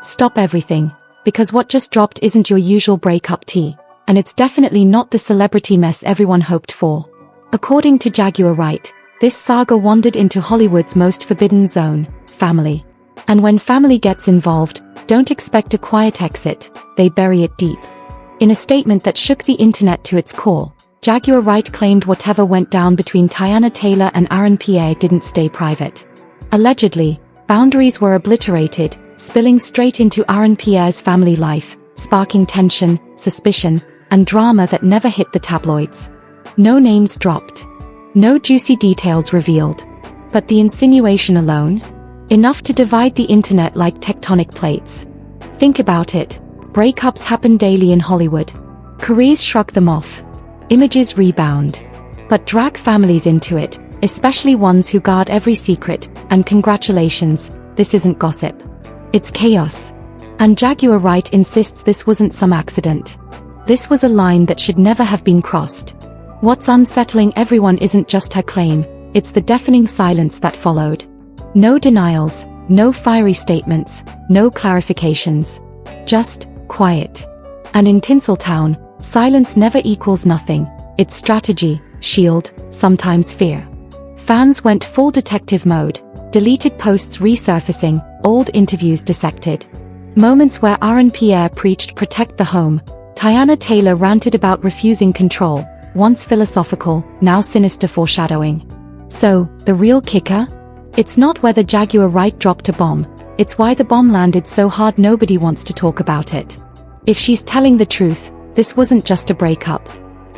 Stop everything, because what just dropped isn't your usual breakup tea, and it's definitely not the celebrity mess everyone hoped for. According to Jaguar Wright, this saga wandered into Hollywood's most forbidden zone, family. And when family gets involved, don't expect a quiet exit, they bury it deep. In a statement that shook the internet to its core, Jaguar Wright claimed whatever went down between Teyana and Pierre didn't stay private. Allegedly, boundaries were obliterated, spilling straight into Pierre's family life, sparking tension, suspicion, and drama that never hit the tabloids. No names dropped. No juicy details revealed. But the insinuation alone? Enough to divide the internet like tectonic plates. Think about it. Breakups happen daily in Hollywood. Careers shrug them off. Images rebound. But drag families into it, especially ones who guard every secret, and congratulations, this isn't gossip. It's chaos. And Jaguar Wright insists this wasn't some accident. This was a line that should never have been crossed. What's unsettling everyone isn't just her claim, it's the deafening silence that followed. No denials, no fiery statements, no clarifications. Just quiet. And in Tinseltown, silence never equals nothing. It's strategy, shield, sometimes fear. Fans went full detective mode, deleted posts resurfacing, old interviews dissected. Moments where Pierre preached protect the home, Teyana ranted about refusing control, once philosophical, now sinister foreshadowing. So, the real kicker? It's not whether Jaguar Wright dropped a bomb, it's why the bomb landed so hard nobody wants to talk about it. If she's telling the truth, this wasn't just a breakup.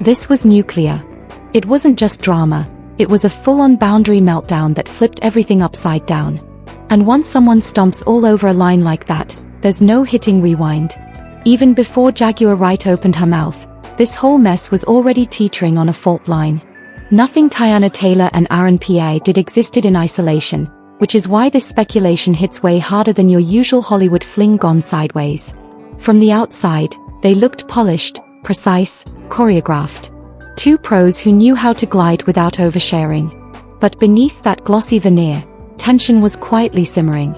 This was nuclear. It wasn't just drama, it was a full-on boundary meltdown that flipped everything upside down. And once someone stomps all over a line like that, there's no hitting rewind. Even before Jaguar Wright opened her mouth, this whole mess was already teetering on a fault line. Nothing Teyana and Pierre did existed in isolation, which is why this speculation hits way harder than your usual Hollywood fling gone sideways. From the outside, they looked polished, precise, choreographed. Two pros who knew how to glide without oversharing. But beneath that glossy veneer, tension was quietly simmering.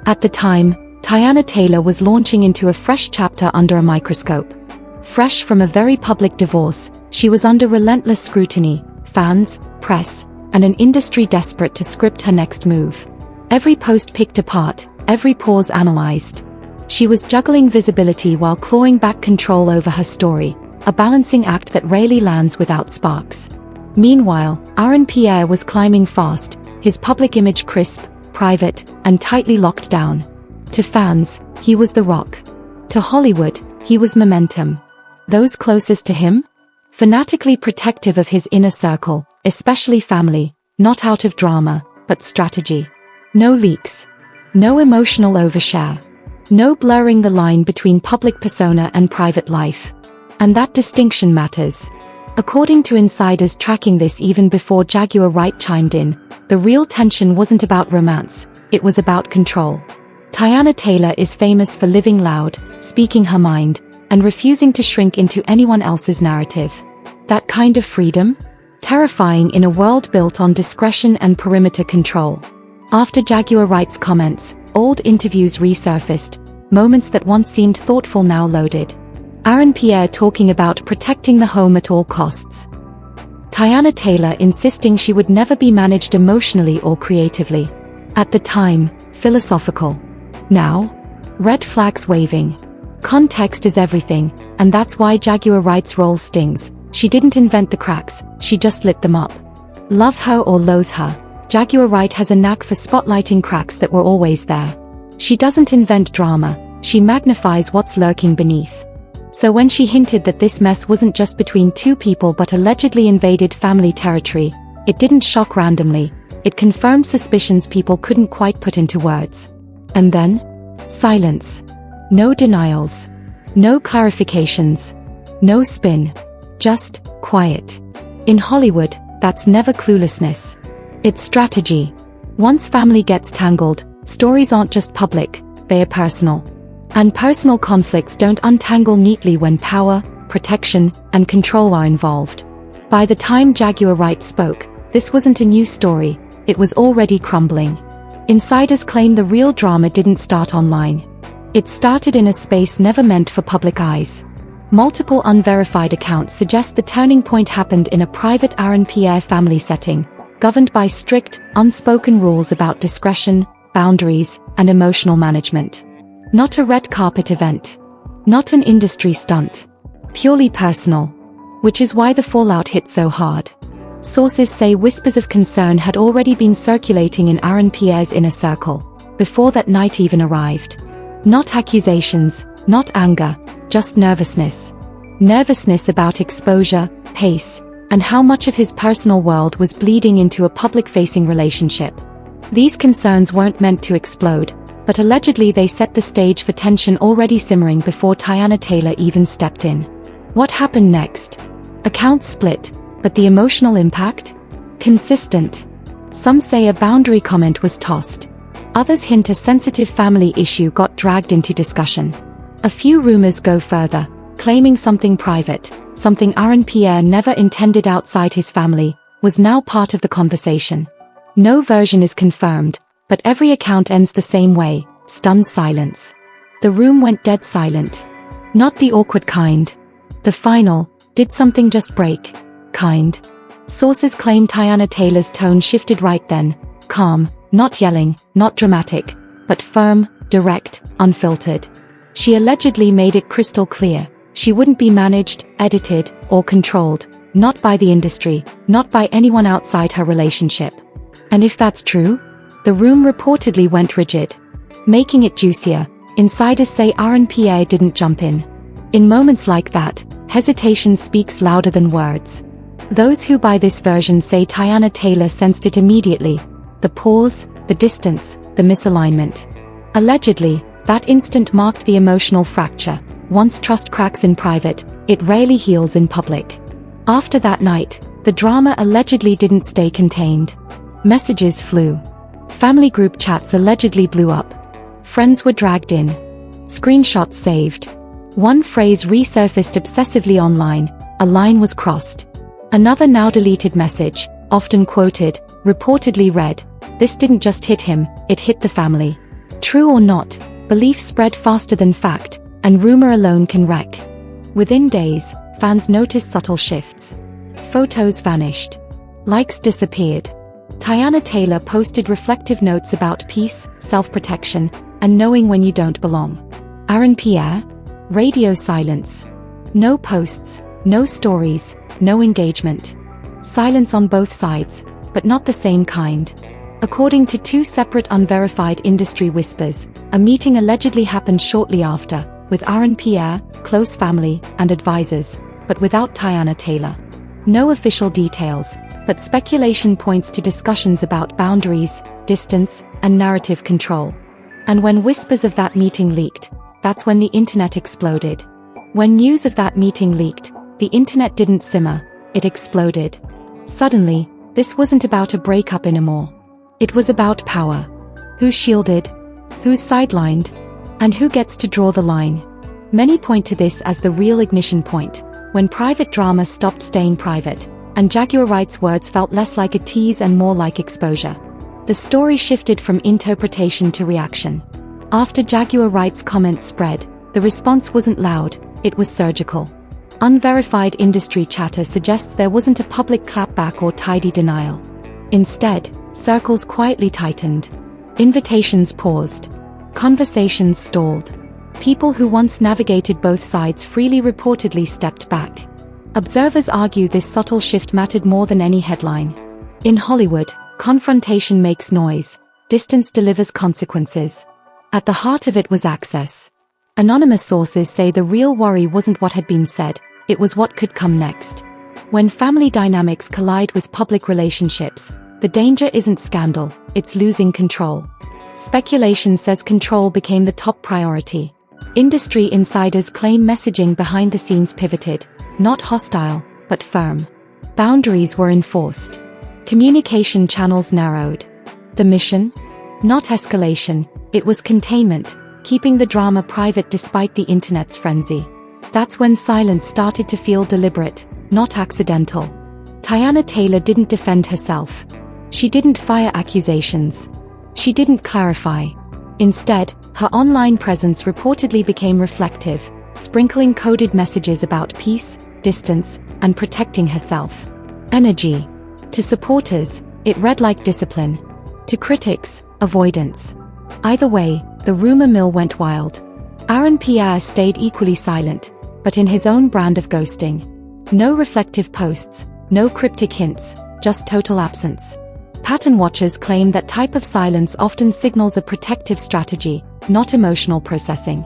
At the time, Teyana was launching into a fresh chapter under a microscope. Fresh from a very public divorce, she was under relentless scrutiny, fans, press, and an industry desperate to script her next move. Every post picked apart, every pause analyzed. She was juggling visibility while clawing back control over her story, a balancing act that rarely lands without sparks. Meanwhile, Pierre was climbing fast, his public image crisp, private, and tightly locked down. To fans, he was the rock. To Hollywood, he was momentum. Those closest to him? Fanatically protective of his inner circle, especially family, not out of drama, but strategy. No leaks. No emotional overshare. No blurring the line between public persona and private life. And that distinction matters. According to insiders tracking this even before Jaguar Wright chimed in, the real tension wasn't about romance, it was about control. Teyana is famous for living loud, speaking her mind, and refusing to shrink into anyone else's narrative. That kind of freedom? Terrifying in a world built on discretion and perimeter control. After Jaguar Wright's comments, old interviews resurfaced, moments that once seemed thoughtful now loaded. Pierre talking about protecting the home at all costs. Teyana insisting she would never be managed emotionally or creatively. At the time, philosophical. Now? Red flags waving. Context is everything, and that's why Jaguar Wright's role stings. She didn't invent the cracks, she just lit them up. Love her or loathe her, Jaguar Wright has a knack for spotlighting cracks that were always there. She doesn't invent drama, she magnifies what's lurking beneath. So when she hinted that this mess wasn't just between two people but allegedly invaded family territory, it didn't shock randomly, it confirmed suspicions people couldn't quite put into words. And then? Silence. No denials. No clarifications. No spin. Just quiet. In Hollywood, that's never cluelessness. It's strategy. Once family gets tangled, stories aren't just public, they are personal. And personal conflicts don't untangle neatly when power, protection, and control are involved. By the time Jaguar Wright spoke, this wasn't a new story, it was already crumbling. Insiders claim the real drama didn't start online. It started in a space never meant for public eyes. Multiple unverified accounts suggest the turning point happened in a private Pierre family setting, governed by strict, unspoken rules about discretion, boundaries, and emotional management. Not a red carpet event. Not an industry stunt. Purely personal. Which is why the fallout hit so hard. Sources say whispers of concern had already been circulating in Pierre's inner circle, before that night even arrived. Not accusations, not anger, just nervousness. Nervousness about exposure, pace, and how much of his personal world was bleeding into a public-facing relationship. These concerns weren't meant to explode, but allegedly they set the stage for tension already simmering before Teyana even stepped in. What happened next? Accounts split, but the emotional impact? Consistent. Some say a boundary comment was tossed. Others hint a sensitive family issue got dragged into discussion. A few rumors go further, claiming something private, something Pierre never intended outside his family, was now part of the conversation. No version is confirmed, but every account ends the same way, stunned silence. The room went dead silent. Not the awkward kind. The final, did something just break, kind. Sources claim Teyana's tone shifted right then, calm, not yelling, not dramatic, but firm, direct, unfiltered. She allegedly made it crystal clear, she wouldn't be managed, edited, or controlled, not by the industry, not by anyone outside her relationship. And if that's true? The room reportedly went rigid. Making it juicier, insiders say Pierre didn't jump in. In moments like that, hesitation speaks louder than words. Those who buy this version say Teyana sensed it immediately. The pause, the distance, the misalignment. Allegedly, that instant marked the emotional fracture. Once trust cracks in private, it rarely heals in public. After that night, the drama allegedly didn't stay contained. Messages flew. Family group chats allegedly blew up. Friends were dragged in. Screenshots saved. One phrase resurfaced obsessively online, a line was crossed. Another now deleted message, often quoted, reportedly read, "This didn't just hit him, it hit the family." True or not, belief spread faster than fact, and rumor alone can wreck. Within days, fans noticed subtle shifts. Photos vanished. Likes disappeared. Teyana posted reflective notes about peace, self-protection, and knowing when you don't belong. Pierre? Radio silence. No posts, no stories, no engagement. Silence on both sides, but not the same kind. According to two separate unverified industry whispers, a meeting allegedly happened shortly after, with Pierre, close family, and advisors, but without Teyana. No official details, but speculation points to discussions about boundaries, distance, and narrative control. And when whispers of that meeting leaked, that's when the internet exploded. When news of that meeting leaked, the internet didn't simmer, it exploded. Suddenly, this wasn't about a breakup anymore. It was about power. Who's shielded? Who's sidelined? And who gets to draw the line? Many point to this as the real ignition point, when private drama stopped staying private, and Jaguar Wright's words felt less like a tease and more like exposure. The story shifted from interpretation to reaction. After Jaguar Wright's comments spread, the response wasn't loud, it was surgical. Unverified industry chatter suggests there wasn't a public clapback or tidy denial. Instead, circles quietly tightened. Invitations paused. Conversations stalled. People who once navigated both sides freely reportedly stepped back. Observers argue this subtle shift mattered more than any headline. In Hollywood, confrontation makes noise, distance delivers consequences. At the heart of it was access. Anonymous sources say the real worry wasn't what had been said, it was what could come next. When family dynamics collide with public relationships, the danger isn't scandal, it's losing control. Speculation says control became the top priority. Industry insiders claim messaging behind the scenes pivoted, not hostile, but firm. Boundaries were enforced. Communication channels narrowed. The mission? Not escalation, it was containment, keeping the drama private despite the internet's frenzy. That's when silence started to feel deliberate, not accidental. Teyana didn't defend herself. She didn't fire accusations. She didn't clarify. Instead, Her online presence reportedly became reflective, sprinkling coded messages about peace, distance, and protecting herself. Energy. To supporters, it read like discipline. To critics, avoidance. Either way, the rumor mill went wild. Pierre stayed equally silent, but in his own brand of ghosting. No reflective posts, no cryptic hints, just total absence. Pattern watchers claim that type of silence often signals a protective strategy, not emotional processing.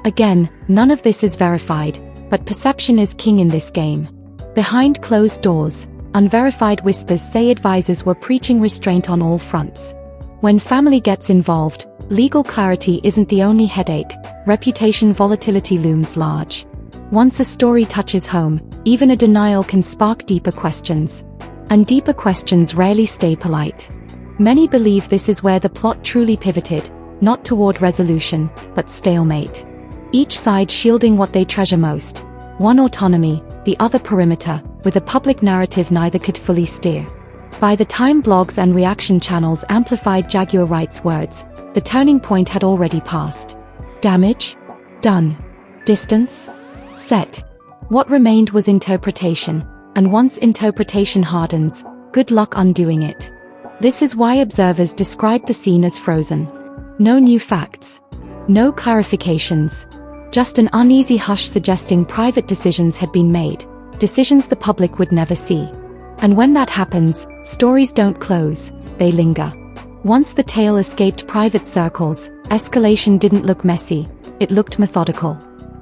Again, none of this is verified, but perception is king in this game. Behind closed doors, unverified whispers say advisors were preaching restraint on all fronts. When family gets involved, legal clarity isn't the only headache, reputation volatility looms large. Once a story touches home, even a denial can spark deeper questions. And deeper questions rarely stay polite. Many believe this is where the plot truly pivoted, not toward resolution, but stalemate. Each side shielding what they treasure most. One autonomy, the other perimeter, with a public narrative neither could fully steer. By the time blogs and reaction channels amplified Jaguar Wright's words, the turning point had already passed. Damage? Done. Distance? Set. What remained was interpretation, and once interpretation hardens, good luck undoing it. This is why observers describe the scene as frozen. No new facts. No clarifications. Just an uneasy hush suggesting private decisions had been made, decisions the public would never see. And when that happens, stories don't close, they linger. Once the tale escaped private circles, escalation didn't look messy, it looked methodical.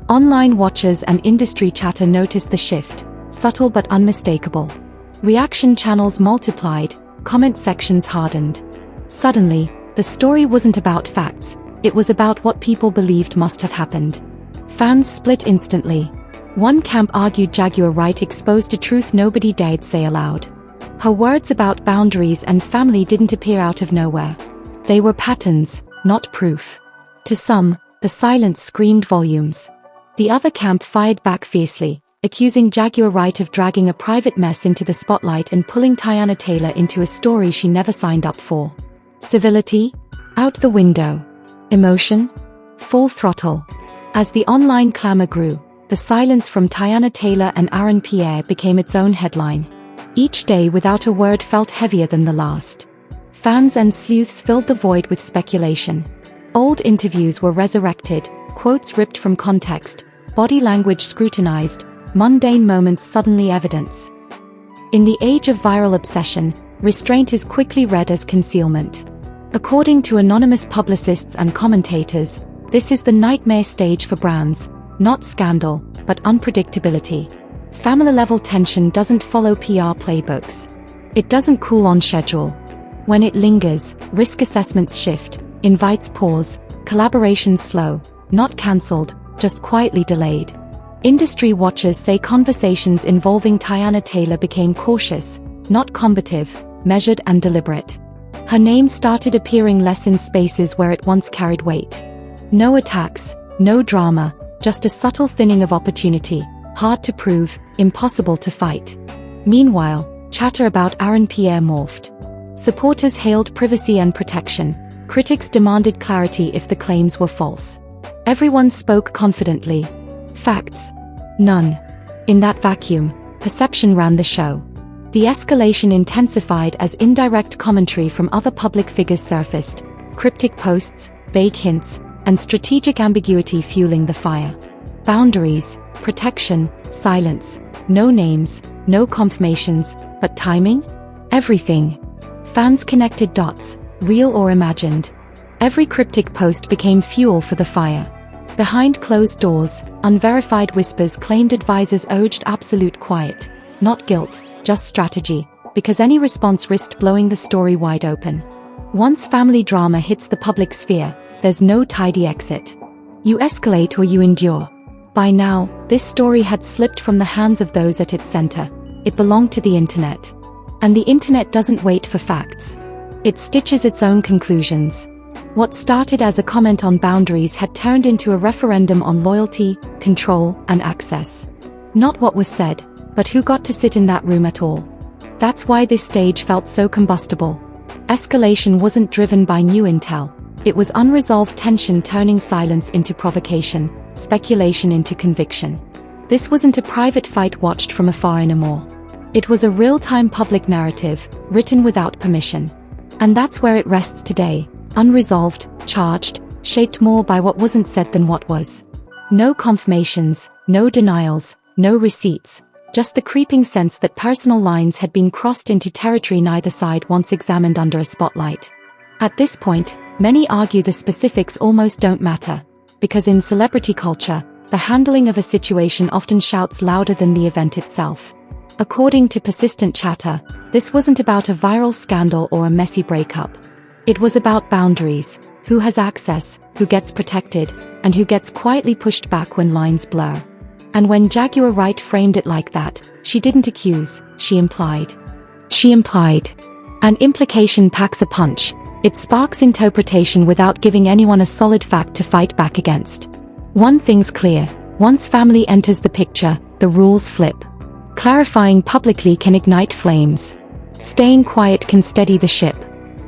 Online watchers and industry chatter noticed the shift, subtle but unmistakable. Reaction channels multiplied, comment sections hardened. Suddenly, the story wasn't about facts, it was about what people believed must have happened. Fans split instantly. One camp argued Jaguar Wright exposed a truth nobody dared say aloud. Her words about boundaries and family didn't appear out of nowhere. They were patterns, not proof. To some, the silence screamed volumes. The other camp fired back fiercely, accusing Jaguar Wright of dragging a private mess into the spotlight and pulling Teyana Taylor into a story she never signed up for. Civility? Out the window. Emotion? Full throttle. As the online clamor grew, the silence from Teyana Taylor and Pierre became its own headline. Each day without a word felt heavier than the last. Fans and sleuths filled the void with speculation. Old interviews were resurrected, quotes ripped from context, body language scrutinized, mundane moments suddenly evidence. In the age of viral obsession, restraint is quickly read as concealment. According to anonymous publicists and commentators, this is the nightmare stage for brands, not scandal, but unpredictability. Family-level tension doesn't follow PR playbooks. It doesn't cool on schedule. When it lingers, risk assessments shift, invites pause, collaborations slow, not cancelled, just quietly delayed. Industry watchers say conversations involving Teyana Taylor became cautious, not combative, measured and deliberate. Her name started appearing less in spaces where it once carried weight. No attacks, no drama, just a subtle thinning of opportunity, hard to prove, impossible to fight. Meanwhile, chatter about Pierre morphed. Supporters hailed privacy and protection, critics demanded clarity if the claims were false. Everyone spoke confidently. Facts? None. In that vacuum, perception ran the show. The escalation intensified as indirect commentary from other public figures surfaced, cryptic posts, vague hints, and strategic ambiguity fueling the fire. Boundaries, protection, silence, no names, no confirmations, but timing? Everything. Fans connected dots, real or imagined. Every cryptic post became fuel for the fire. Behind closed doors, unverified whispers claimed advisors urged absolute quiet, not guilt, just strategy, because any response risked blowing the story wide open. Once family drama hits the public sphere, there's no tidy exit. You escalate or you endure. By now, this story had slipped from the hands of those at its center. It belonged to the internet. And the internet doesn't wait for facts. It stitches its own conclusions. What started as a comment on boundaries had turned into a referendum on loyalty, control, and access. Not what was said, but who got to sit in that room at all. That's why this stage felt so combustible. Escalation wasn't driven by new intel, It was unresolved tension turning silence into provocation, speculation into conviction. This wasn't a private fight watched from afar anymore. It was a real-time public narrative, written without permission. And that's where it rests today, unresolved, charged, shaped more by what wasn't said than what was. No confirmations, no denials, no receipts, just the creeping sense that personal lines had been crossed into territory neither side once examined under a spotlight. At this point, many argue the specifics almost don't matter, because in celebrity culture, the handling of a situation often shouts louder than the event itself. According to persistent chatter, this wasn't about a viral scandal or a messy breakup. It was about boundaries, who has access, who gets protected, and who gets quietly pushed back when lines blur. And when Jaguar Wright framed it like that, she didn't accuse, she implied. She implied. An implication packs a punch. It sparks interpretation without giving anyone a solid fact to fight back against. One thing's clear, once family enters the picture, the rules flip. Clarifying publicly can ignite flames. Staying quiet can steady the ship.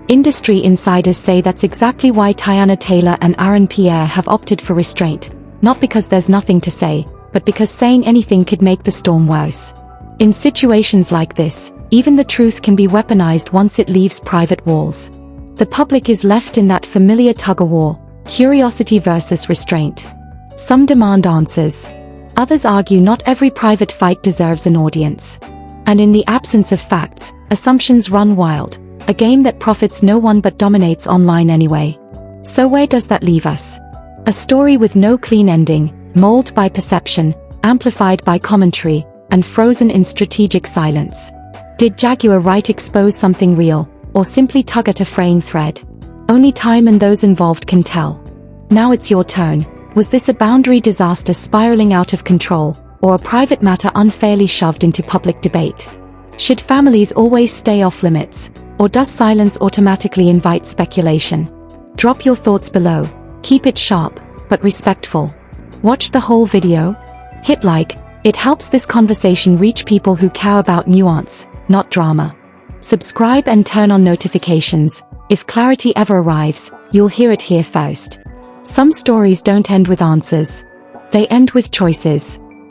Industry insiders say that's exactly why Teyana Taylor and Pierre have opted for restraint, not because there's nothing to say, but because saying anything could make the storm worse. In situations like this, even the truth can be weaponized once it leaves private walls. The public is left in that familiar tug-of-war, curiosity versus restraint. Some demand answers. Others argue not every private fight deserves an audience. And in the absence of facts, assumptions run wild, a game that profits no one but dominates online anyway. So where does that leave us? A story with no clean ending, molded by perception, amplified by commentary, and frozen in strategic silence. Did Jaguar Wright expose something real, or simply tug at a fraying thread? Only time and those involved can tell. Now it's your turn. Was this a boundary disaster spiraling out of control, or a private matter unfairly shoved into public debate? Should families always stay off limits, or does silence automatically invite speculation? Drop your thoughts below. Keep it sharp, but respectful. Watch the whole video. Hit like. It helps this conversation reach people who care about nuance, not drama. Subscribe and turn on notifications. If clarity ever arrives, you'll hear it here first. Some stories don't end with answers. They end with choices.